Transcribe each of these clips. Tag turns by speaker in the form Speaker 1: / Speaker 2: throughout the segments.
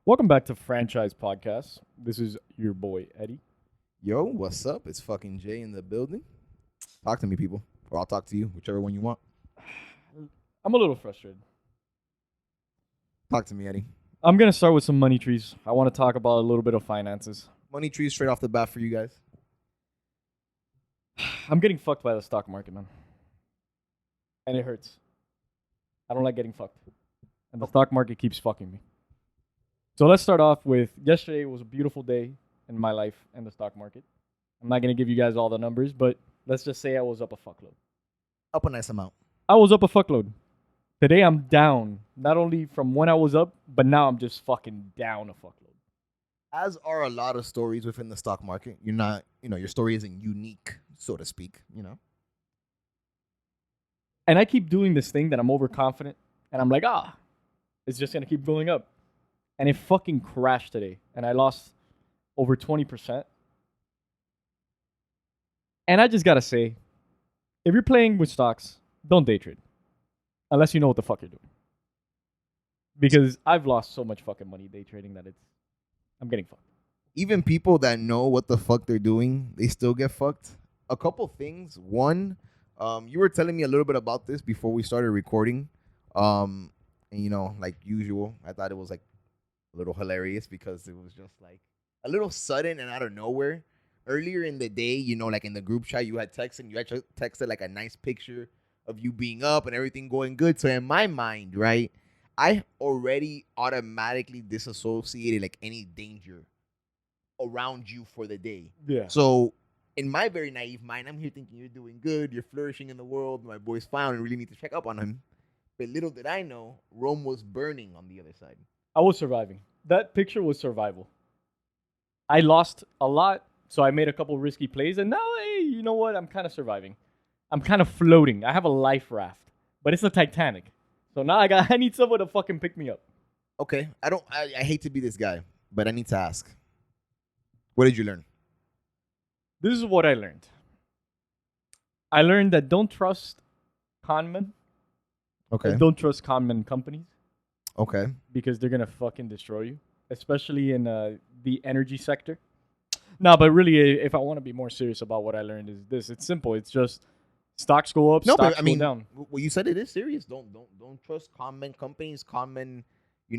Speaker 1: Welcome back to Franchise Podcast. This is your boy Eddy.
Speaker 2: Yo, what's up? It's fucking Jay in the building. Talk to me, people. Or I'll talk to you, whichever one you want.
Speaker 1: I'm a little frustrated.
Speaker 2: Talk to me, Eddie.
Speaker 1: I'm gonna start with some money trees. I want to talk about a little bit of finances.
Speaker 2: Money trees straight off the bat for you guys.
Speaker 1: I'm getting fucked by the stock market, man, and it hurts. I don't like getting fucked, and the stock market keeps fucking me. So let's start off with yesterday was a beautiful day in my life and the stock market. I'm not gonna give you guys all the numbers, but let's just say I was up a fuckload.
Speaker 2: Up a nice amount.
Speaker 1: I was up a fuckload. Today I'm down, not only from when I was up, but now I'm just fucking down a fuckload.
Speaker 2: As are a lot of stories within the stock market. You're not, your story isn't unique, so to speak,
Speaker 1: And I keep doing this thing that I'm overconfident, and I'm like, it's just gonna keep going up. And it fucking crashed today, and I lost over 20%. And I just gotta say, if you're playing with stocks, don't day trade. Unless you know what the fuck you're doing. Because I've lost so much fucking money day trading that I'm getting fucked.
Speaker 2: Even people that know what the fuck they're doing, they still get fucked. A couple things. One, you were telling me a little bit about this before we started recording. And, like usual, I thought it was like a little hilarious because it was just like a little sudden and out of nowhere. Earlier in the day, like in the group chat, you had texted like a nice picture of you being up and everything going good. So in my mind, right, I already automatically disassociated like any danger around you for the day.
Speaker 1: Yeah.
Speaker 2: So in my very naive mind, I'm here thinking you're doing good, you're flourishing in the world, my boy's fine, and really need to check up on him. But little did I know, Rome was burning on the other side.
Speaker 1: I was surviving. That picture was survival. I lost a lot, so I made a couple risky plays, and now, hey, you know what? I'm kind of surviving. I'm kind of floating. I have a life raft, but it's a Titanic. So now I need someone to fucking pick me up.
Speaker 2: Okay, I hate to be this guy, but I need to ask. What did you learn?
Speaker 1: This is what I learned. I learned that don't trust conmen.
Speaker 2: Okay.
Speaker 1: Don't trust conmen companies.
Speaker 2: Okay.
Speaker 1: Because they're gonna fucking destroy you, especially in the energy sector. No, but really, if I want to be more serious about what I learned, is this: it's simple. It's just stocks go up, stocks go down.
Speaker 2: Well, you said it is serious. Don't trust common companies, common,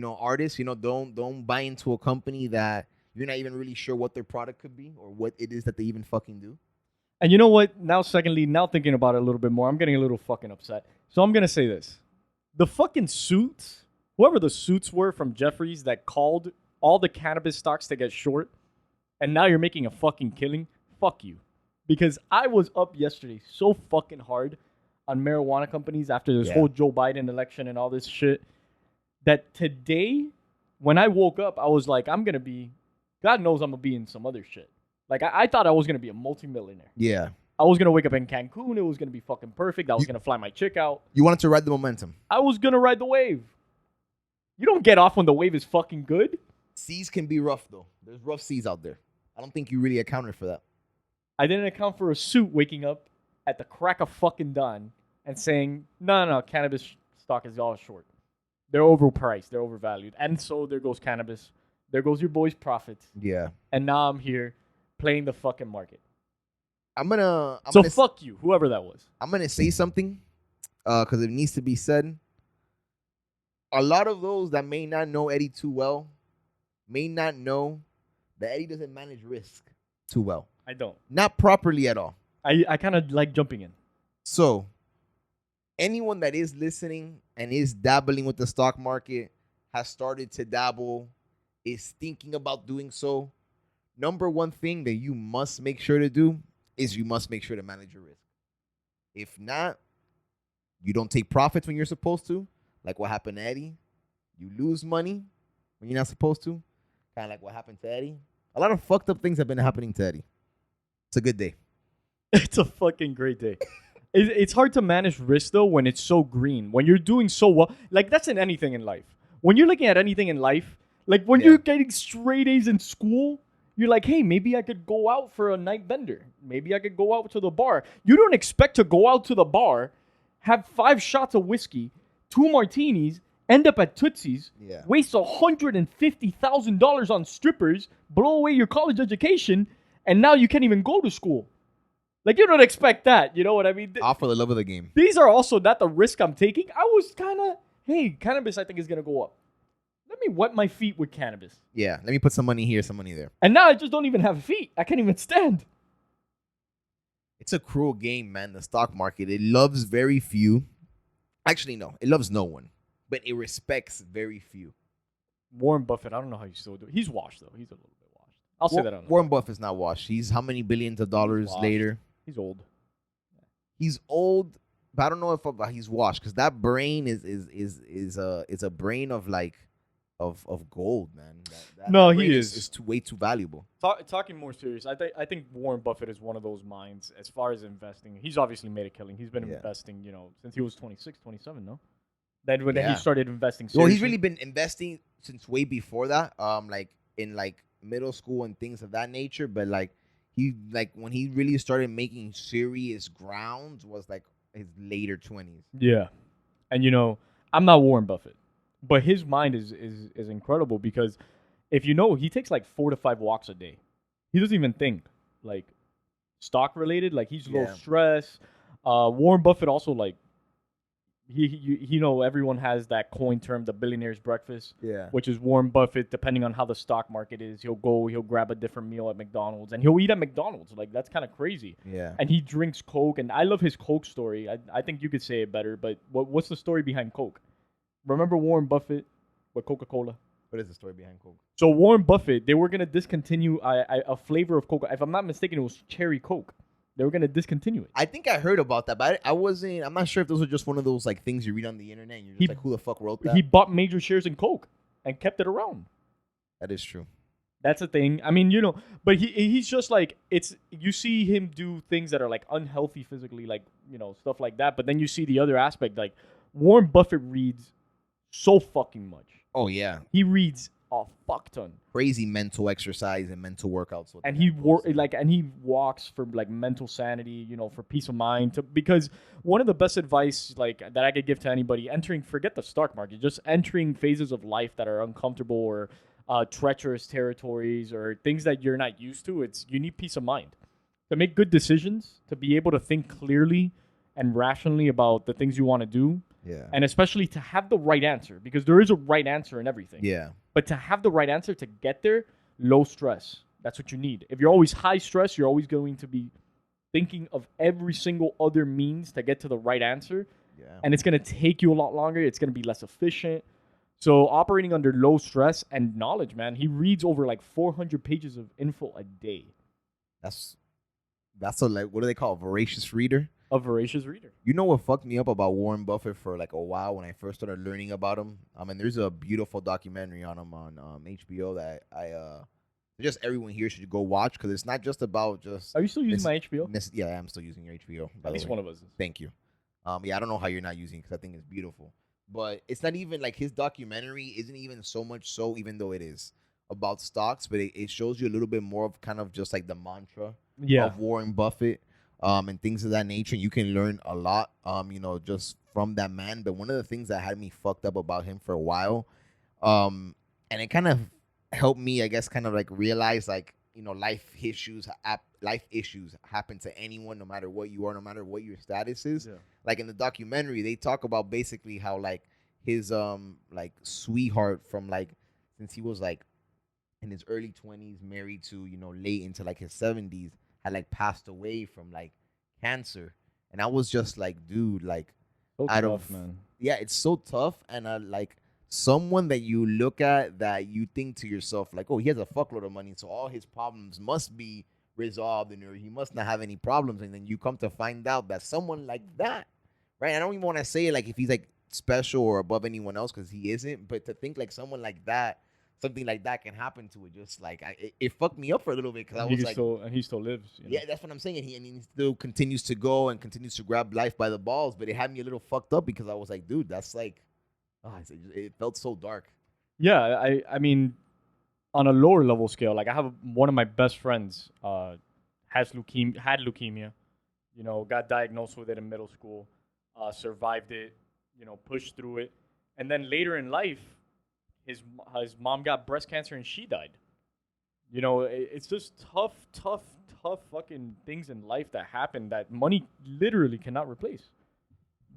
Speaker 2: artists. Don't buy into a company that you're not even really sure what their product could be or what it is that they even fucking do.
Speaker 1: And you know what? Now, secondly, now thinking about it a little bit more, I'm getting a little fucking upset. So I'm gonna say this: the fucking suits, whoever the suits were from Jeffries that called all the cannabis stocks to get short, and now you're making a fucking killing. Fuck you. Because I was up yesterday so fucking hard on marijuana companies after this whole Joe Biden election and all this shit that today, when I woke up, I was like, God knows I'm going to be in some other shit. Like, I thought I was going to be a multimillionaire.
Speaker 2: Yeah.
Speaker 1: I was going to wake up in Cancun. It was going to be fucking perfect. I was going to fly my chick out.
Speaker 2: You wanted to ride the momentum.
Speaker 1: I was going to ride the wave. You don't get off when the wave is fucking good.
Speaker 2: Seas can be rough, though. There's rough seas out there. I don't think you really accounted for that.
Speaker 1: I didn't account for a suit waking up at the crack of fucking dawn and saying, no, cannabis stock is all short. They're overpriced. They're overvalued. And so there goes cannabis. There goes your boy's profits.
Speaker 2: Yeah.
Speaker 1: And now I'm here playing the fucking market.
Speaker 2: So
Speaker 1: fuck you, whoever that was.
Speaker 2: I'm going to say something because it needs to be said. A lot of those that may not know Eddy too well may not know that Eddy doesn't manage risk too well.
Speaker 1: I don't.
Speaker 2: Not properly at all.
Speaker 1: I kind of like jumping in.
Speaker 2: So, anyone that is listening and is dabbling with the stock market, has started to dabble, is thinking about doing so, number one thing that you must make sure to do is you must make sure to manage your risk. If not, you don't take profits when you're supposed to, like what happened to Eddy. You lose money when you're not supposed to, kind of like what happened to Eddy. A lot of fucked up things have been happening to Eddy. It's a good day.
Speaker 1: It's a fucking great day. It's hard to manage risk, though, when it's so green. When you're doing so well. Like, that's in anything in life. When you're looking at anything in life, like when you're getting straight A's in school, you're like, hey, maybe I could go out for a night bender. Maybe I could go out to the bar. You don't expect to go out to the bar, have 5 shots of whiskey, 2 martinis, end up at Tootsie's,
Speaker 2: Yeah.
Speaker 1: waste $150,000 on strippers, blow away your college education, and now you can't even go to school. Like, you don't expect that. You know what I mean?
Speaker 2: All for the love of the game.
Speaker 1: These are also not the risk I'm taking. I was kind of, hey, cannabis I think is going to go up. Let me wet my feet with cannabis.
Speaker 2: Yeah. Let me put some money here, some money there.
Speaker 1: And now I just don't even have feet. I can't even stand.
Speaker 2: It's a cruel game, man. The stock market. It loves very few. Actually, no. It loves no one. But it respects very few.
Speaker 1: Warren Buffett, I don't know how you still do it. He's washed, though. He's a little bit washed. I'll say that on
Speaker 2: Warren Buffett's not washed. He's how many billions of dollars later?
Speaker 1: He's old.
Speaker 2: He's old, but I don't know if he's washed because that brain is a brain of like of gold, man.
Speaker 1: No,
Speaker 2: that
Speaker 1: he
Speaker 2: brain
Speaker 1: is
Speaker 2: way too valuable.
Speaker 1: Talking more serious, I think Warren Buffett is one of those minds as far as investing. He's obviously made a killing. He's been investing, since he was 26, 27, no? Then when he started investing seriously.
Speaker 2: Well, he's really been investing since way before that. Like in like middle school and things of that nature, but like when he really started making serious grounds was like his later 20s.
Speaker 1: Yeah. And I'm not Warren Buffett, but his mind is incredible because if he takes like 4 to 5 walks a day. He doesn't even think like stock related, like he's low stress. Warren Buffett also like everyone has that coin term, the billionaire's breakfast, which is Warren Buffett. Depending on how the stock market is, he'll grab a different meal at McDonald's, and he'll eat at McDonald's. Like, that's kind of crazy.
Speaker 2: Yeah.
Speaker 1: And he drinks Coke, and I love his Coke story. I think you could say it better, but what's the story behind Coke? Remember Warren Buffett with Coca-Cola?
Speaker 2: What is the story behind Coke?
Speaker 1: So Warren Buffett, they were gonna discontinue a flavor of Coke. If I'm not mistaken, it was cherry Coke. They were going to discontinue it.
Speaker 2: I think I heard about that, but I'm not sure if those were just one of those like things you read on the internet and you're just like, who the fuck wrote that?
Speaker 1: He bought major shares in Coke and kept it around.
Speaker 2: That is true.
Speaker 1: That's a thing. I mean, but he's just like, you see him do things that are like unhealthy physically, like, stuff like that. But then you see the other aspect, like Warren Buffett reads so fucking much.
Speaker 2: Oh, yeah.
Speaker 1: He reads a fuck ton.
Speaker 2: Crazy mental exercise and mental workouts.
Speaker 1: And he walks for like mental sanity, for peace of mind. Because one of the best advice like that I could give to anybody forget the stock market, just entering phases of life that are uncomfortable or treacherous territories or things that you're not used to. You need peace of mind to make good decisions, to be able to think clearly and rationally about the things you want to do.
Speaker 2: Yeah.
Speaker 1: And especially to have the right answer, because there is a right answer in everything.
Speaker 2: Yeah.
Speaker 1: But to have the right answer to get there, low stress. That's what you need. If you're always high stress, you're always going to be thinking of every single other means to get to the right answer. Yeah. And it's going to take you a lot longer. It's going to be less efficient. So operating under low stress and knowledge, man, he reads over like 400 pages of info a day.
Speaker 2: That's a, like, what do they call it? Voracious reader?
Speaker 1: A voracious reader.
Speaker 2: You know what fucked me up about Warren Buffett for like a while when I first started learning about him? I mean, there's a beautiful documentary on him on HBO that just everyone here should go watch because it's not just about just.
Speaker 1: Are you still using my HBO?
Speaker 2: Yeah, I'm still using your HBO.
Speaker 1: At least one of us is.
Speaker 2: Thank you. Yeah, I don't know how you're not using it because I think it's beautiful. But it's not even like his documentary isn't even so much so, even though it is about stocks, but it shows you a little bit more of kind of just like the mantra of Warren Buffett. And things of that nature. You can learn a lot, just from that man. But one of the things that had me fucked up about him for a while, and it kind of helped me, I guess, kind of like realize, like, life issues happen to anyone, no matter what you are, no matter what your status is. Yeah. Like in the documentary, they talk about basically how like his like sweetheart from like since he was like in his early 20s, married to late into like his 70s. Had like passed away from like cancer, and I was just like, dude, like,
Speaker 1: so tough, man.
Speaker 2: Yeah, it's so tough, and like someone that you look at that you think to yourself like, oh, he has a fuckload of money, so all his problems must be resolved, and he must not have any problems, and then you come to find out that someone like that, right? I don't even want to say like if he's like special or above anyone else because he isn't, but to think like someone like that. Something like that can happen to it. Just like it fucked me up for a little bit because I was like,
Speaker 1: and he still lives.
Speaker 2: Yeah, that's what I'm saying. And he still continues to go and continues to grab life by the balls. But it had me a little fucked up because I was like, dude, that's like, it felt so dark.
Speaker 1: Yeah, I mean, on a lower level scale, like I have one of my best friends had leukemia. Got diagnosed with it in middle school, survived it. Pushed through it. And then later in life, his mom got breast cancer and she died. You know, it's just tough fucking things in life that happen that money literally cannot replace.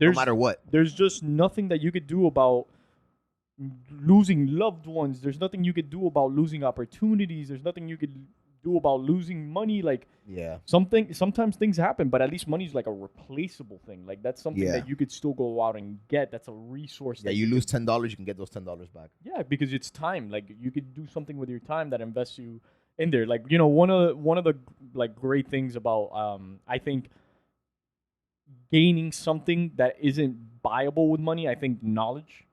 Speaker 2: No matter what.
Speaker 1: There's just nothing that you could do about losing loved ones. There's nothing you could do about losing opportunities. There's nothing you could do about losing money. Like,
Speaker 2: yeah,
Speaker 1: sometimes things happen, but at least money's like a replaceable thing. Like, that's something that you could still go out and get. That's a resource.
Speaker 2: Yeah, you lose $10, you can get those $10 back.
Speaker 1: Yeah, because it's time. Like, you could do something with your time that invests you in there. Like, you know, one of the like great things about I think gaining something that isn't buyable with money, I think knowledge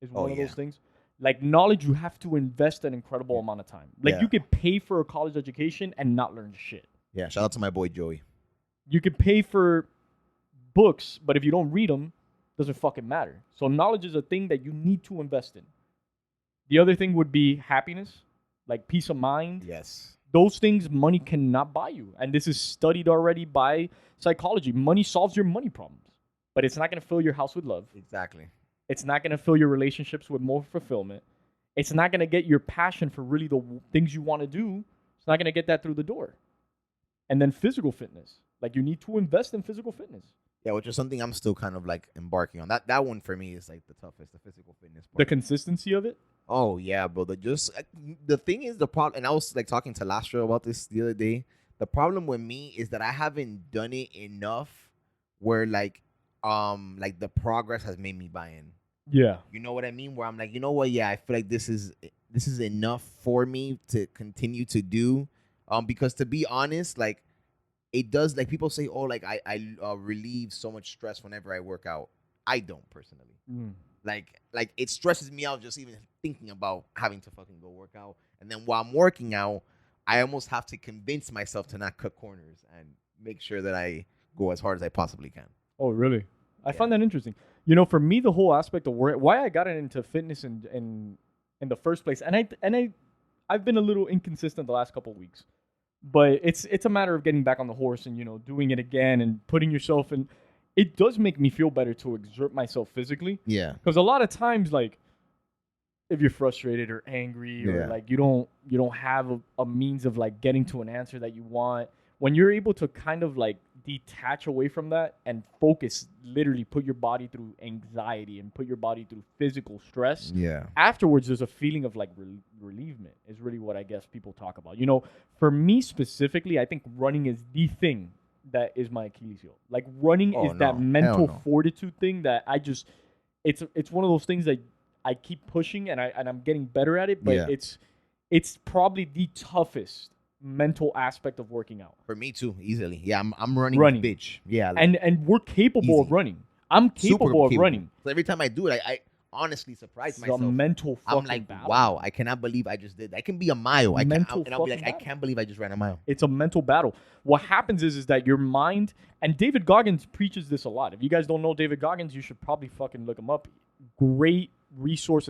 Speaker 1: is one of those things. Like, knowledge, you have to invest an incredible amount of time. Like, you could pay for a college education and not learn shit.
Speaker 2: Yeah, shout out to my boy Joey.
Speaker 1: You could pay for books, but if you don't read them, doesn't fucking matter. So knowledge is a thing that you need to invest in. The other thing would be happiness, like peace of mind.
Speaker 2: Yes.
Speaker 1: Those things money cannot buy you. And this is studied already by psychology. Money solves your money problems, but it's not going to fill your house with love.
Speaker 2: Exactly.
Speaker 1: It's not going to fill your relationships with more fulfillment. It's not going to get your passion for really the things you want to do. It's not going to get that through the door. And then physical fitness. Like, you need to invest in physical fitness.
Speaker 2: Yeah, which is something I'm still kind of like embarking on. That one for me is like the toughest, the physical fitness part.
Speaker 1: The consistency of it?
Speaker 2: Oh, yeah, bro. The thing is, the problem, and I was like talking to Lastro about this the other day. The problem with me is that I haven't done it enough where like the progress has made me buy in.
Speaker 1: Yeah.
Speaker 2: You know what I mean? Where I'm like, you know what? Yeah, I feel like this is enough for me to continue to do. Because to be honest, like, it does, like, people say, oh, like I relieve so much stress whenever I work out. I don't personally. Like it stresses me out just even thinking about having to fucking go work out. And then while I'm working out, I almost have to convince myself to not cut corners and make sure that I go as hard as I possibly can.
Speaker 1: Oh, really? I find that interesting. You know, for me, the whole aspect of why I got into fitness in the first place, and I've been a little inconsistent the last couple of weeks, but it's a matter of getting back on the horse and, you know, doing it again and putting yourself in. It does make me feel better to exert myself physically. Yeah. Because a lot of times, like, if you're frustrated or angry or like you don't have a means of like getting to an answer that you want, when you're able to kind of like detach away from that and focus, literally put your body through anxiety and put your body through physical stress. Yeah. Afterwards, there's a feeling of like relievement is really what I guess people talk about. You know, for me specifically, I think running is the thing that is my Achilles heel. Like, running is that mental fortitude thing that I just, it's one of those things that I keep pushing and I'm getting better at it, but it's probably the toughest mental aspect of working out.
Speaker 2: For me too, easily. Yeah, I'm running. Bitch. Yeah.
Speaker 1: Like, and we're capable of running. I'm capable of running.
Speaker 2: So every time I do it, I honestly surprise myself.
Speaker 1: It's a mental fucking
Speaker 2: I'm like,
Speaker 1: battle.
Speaker 2: wow, I cannot believe I just did that. I can be a mile. And I'll be like, I can't believe I just ran a mile.
Speaker 1: It's a mental battle. What happens is that your mind, and David Goggins preaches this a lot. If you guys don't know David Goggins, you should probably fucking look him up. Great resource